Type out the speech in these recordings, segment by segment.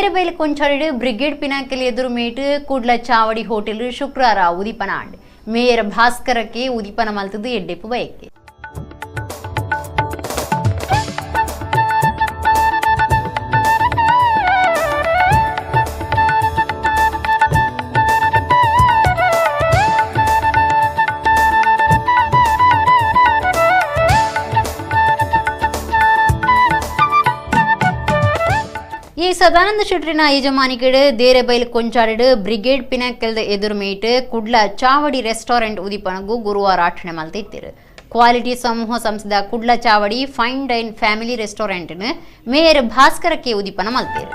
Derebail Konchady Brigade Pinnacle ಎದುರು ಮೇಟ್ Kudla Chavadi hotel ಶುಕ್ರವಾರ ಉದಿಪನಾಂಡ್ ಮೇಯರ್ ಭಾಸ್ಕರಕ್ಕೆ ಉದಿಪನ ಮಲ್ತದ್ದು ಎಡ್ಡೆಪ್ಪು ಬಯಕೆ ಈ ಸದಾನಂದ ಶೆಟ್ರಿನ ಯಜಮಾನಿಕೆಡೆ ದೇರೆಬೈಲ್ ಕೊಂಚಾಡಿಡ್ ಬ್ರಿಗೇಡ್ ಪಿನಾಕಲ್ ಎದುರು ಮೇಟ್ ಕುಡ್ಲ ಚಾವಡಿ ರೆಸ್ಟೋರೆಂಟ್ ಉದಿಪನಗೂ ಗುರುವಾರ ಆಚರಣೆ ಮಲ್ತಿತ್ತಿರು ಕ್ವಾಲಿಟಿ ಸಮೂಹ ಸಂಸ್ಥೆದ Kudla Chavadi fine dine family restaurant mayor ಭಾಸ್ಕರಕ್ಕೆ ಉದಿಪನ ಮಲ್ತಿರು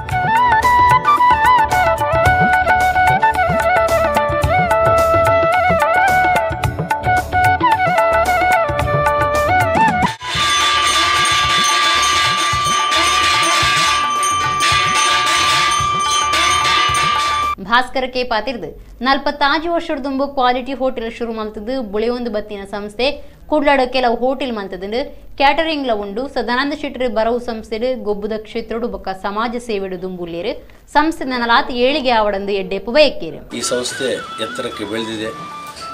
ಭಾಸ್ಕರಕ್ಕೆ ಪಾತಿರ್ದು 45 ವರ್ಷದ ದುಂಬು ಕ್ವಾಲಿಟಿ ಹೋಟೆಲ್ ಶುರು ಮಲ್ತದ್ದು ಬುಳಿಯೊಂದು ಬತ್ತಿನ ಸಂಸ್ಥೆ ಕುಡ್ಲಾಡ ಕೆಲವು ಹೋಟೆಲ್ ಮಲ್ತದ್ದು ಕ್ಯಾಟರಿಂಗ್ ಲ ಉಂಡು ಸದಾನಂದ ಶೆಟ್ಟಿ ಬರವು ಸಂಸ್ಥೆ ಗೊಬ್ಬುದ ಕ್ಷೇತ್ರಡು ಬೊಕ್ಕ ಸಮಾಜ ಸೇವೆಡು ದುಂಬುಲ್ಲೇರು ಸಂಸ್ಥೆ ನಲಾತ್ ಏಳಿಗೆ ಆವಡಂದು ಎಡ್ಡೆಪ್ಪು ಬಯಕೇರು. ಈ ಸಂಸ್ಥೆ ಎತ್ತರಕ್ಕೆ ಬೆಳೆದಿದೆ.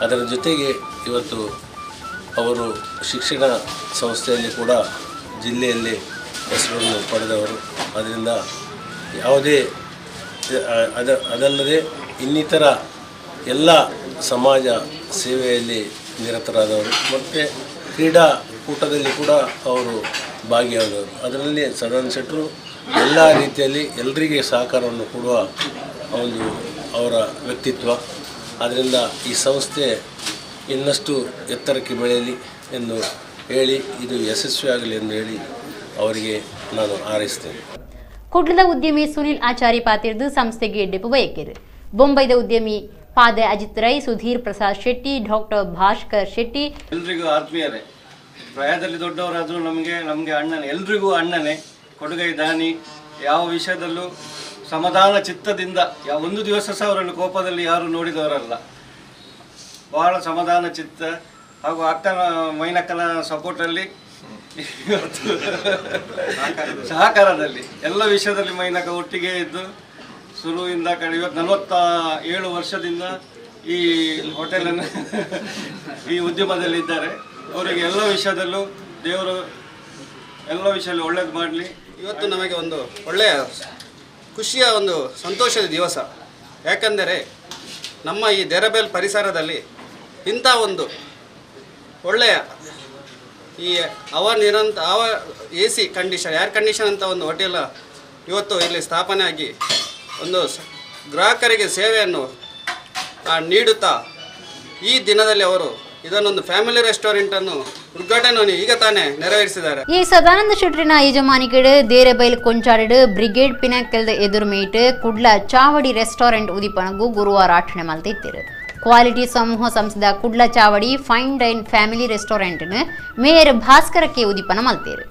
ಅದರ ಜೊತೆಗೆ ಇವತ್ತು ಅವರು ಶಿಕ್ಷಣ ಸಂಸ್ಥೆಯಲ್ಲಿ ಕೂಡ ಜಿಲ್ಲೆಯಲ್ಲಿ ಹೆಸರನ್ನು ಪಡೆದವರು. ಅದರಿಂದ ಯಾವುದೇ ಅದಲ್ಲದೆ ಇನ್ನಿತರ ಎಲ್ಲ ಸಮಾಜ ಸೇವೆಯಲ್ಲಿ ನಿರತರಾದವರು ಮತ್ತು ಕ್ರೀಡಾಕೂಟದಲ್ಲಿ ಕೂಡ ಅವರು ಭಾಗಿಯಾದವರು. ಅದರಲ್ಲಿ ಸದಾನಂದ ಶೆಟ್ಟರು ಎಲ್ಲ ರೀತಿಯಲ್ಲಿ ಎಲ್ಲರಿಗೆ ಸಹಕಾರವನ್ನು ಕೊಡುವ ಒಂದು ಅವರ ವ್ಯಕ್ತಿತ್ವ. ಆದ್ದರಿಂದ ಈ ಸಂಸ್ಥೆ ಇನ್ನಷ್ಟು ಎತ್ತರಕ್ಕೆ ಬೆಳೆಯಲಿ ಎಂದು ಹೇಳಿ ಇದು ಯಶಸ್ವಿಯಾಗಲಿ ಎಂದು ಹೇಳಿ ಅವರಿಗೆ ನಾನು ಹಾರೈಸ್ತೇನೆ. ಕುಡ್ಲದ ಉದ್ಯಮಿ ಸುನಿಲ್ ಆಚಾರಿ ಪಾತಿರ್ದು ಸಂಸ್ಥೆಗೆ ಎಡ್ಡೆಪ್ಪು ಬಯಕೆರು. ಬೊಂಬೈದ ಉದ್ಯಮಿ ಪಾದೆ ಅಜಿತ್ ರೈ, ಸುಧೀರ್ ಪ್ರಸಾದ್ ಶೆಟ್ಟಿ, ಡಾಕ್ಟರ್ ಭಾಸ್ಕರ್ ಶೆಟ್ಟಿ ಎಲ್ರಿಗೂ ಆತ್ಮೀಯರೇ. ಪ್ರಾಯದಲ್ಲಿ ದೊಡ್ಡವರಾದರೂ ನಮಗೆ ಅಣ್ಣನೇ, ಎಲ್ರಿಗೂ ಅಣ್ಣನೇ, ಕೊಡುಗೈ ದಾನಿ. ಯಾವ ವಿಷಯದಲ್ಲೂ ಸಮಾಧಾನ ಚಿತ್ತದಿಂದ ಒಂದು ದಿವಸ ಸಹ ಅವರನ್ನು ಕೋಪದಲ್ಲಿ ಯಾರು ನೋಡಿದವರಲ್ಲ. ಬಹಳ ಸಮಾಧಾನ ಚಿತ್ತ ಹಾಗೂ ಅಕ್ಕನ ಮೈನಕ್ಕನ ಸಪೋರ್ಟಲ್ಲಿ ಇವತ್ತು ಸಹಕಾರದಲ್ಲಿ ಎಲ್ಲ ವಿಷಯದಲ್ಲಿ ಮೈನಕ ಒಟ್ಟಿಗೆ ಇದ್ದು ಶುರುವಿಂದ ಇವತ್ತು 47 ವರ್ಷದಿಂದ ಈ ಹೋಟೆಲನ್ನು ಈ ಉದ್ಯಮದಲ್ಲಿದ್ದಾರೆ. ಅವರಿಗೆ ಎಲ್ಲ ವಿಷಯದಲ್ಲೂ ದೇವರು ಎಲ್ಲ ವಿಷಯದಲ್ಲಿ ಒಳ್ಳೇದು ಮಾಡಲಿ. ಇವತ್ತು ನಮಗೆ ಒಂದು ಒಳ್ಳೆಯ ಖುಷಿಯ ಒಂದು ಸಂತೋಷದ ದಿವಸ. ಯಾಕಂದರೆ ನಮ್ಮ ಈ ದೇರೆಬೈಲ್ ಪರಿಸರದಲ್ಲಿ ಇಂಥ ಒಂದು ಒಳ್ಳೆಯ ಈ AC ಕಂಡೀಷನ್, ಏರ್ ಕಂಡೀಷನ್ ಅಂತ ಒಂದು ಹೋಟೆಲ್ ಇವತ್ತು ಇಲ್ಲಿ ಸ್ಥಾಪನೆ ಆಗಿ ಒಂದು ಗ್ರಾಹಕರಿಗೆ ಸೇವೆಯನ್ನು ನೀಡುತ್ತಾ ಈ ದಿನದಲ್ಲಿ ಅವರು ಇದನ್ನೊಂದು ಫ್ಯಾಮಿಲಿ ರೆಸ್ಟೋರೆಂಟ್ ಅನ್ನು ಉದ್ಘಾಟನೆ ಈಗ ತಾನೇ ನೆರವೇರಿಸಿದ್ದಾರೆ. ಈ ಸದಾನಂದ ಶೆಟ್ರಿನ ಯಜಮಾನಿಕೆಡೆ ದೇರೆಬೈಲ್ ಕೊಂಚಾಡಿಡ್ ಬ್ರಿಗೇಡ್ ಪಿನಾಕಲ್ ಎದುರು ಮೇಟ್ ಕುಡ್ಲ ಚಾವಡಿ ರೆಸ್ಟೋರೆಂಟ್ ಉದಿಪನಗೂ ಗುರುವಾರ ಆಚರಣೆ ಮಲ್ತಿತ್ತಿರು ಕ್ವಾಲಿಟಿ ಸಮೂಹ ಸಂಸ್ಥೆದ Kudla Chavadi fine dine family restaurant mayor ಭಾಸ್ಕರಕ್ಕೆ ಉದಿಪನ ಮಲ್ತಿರು.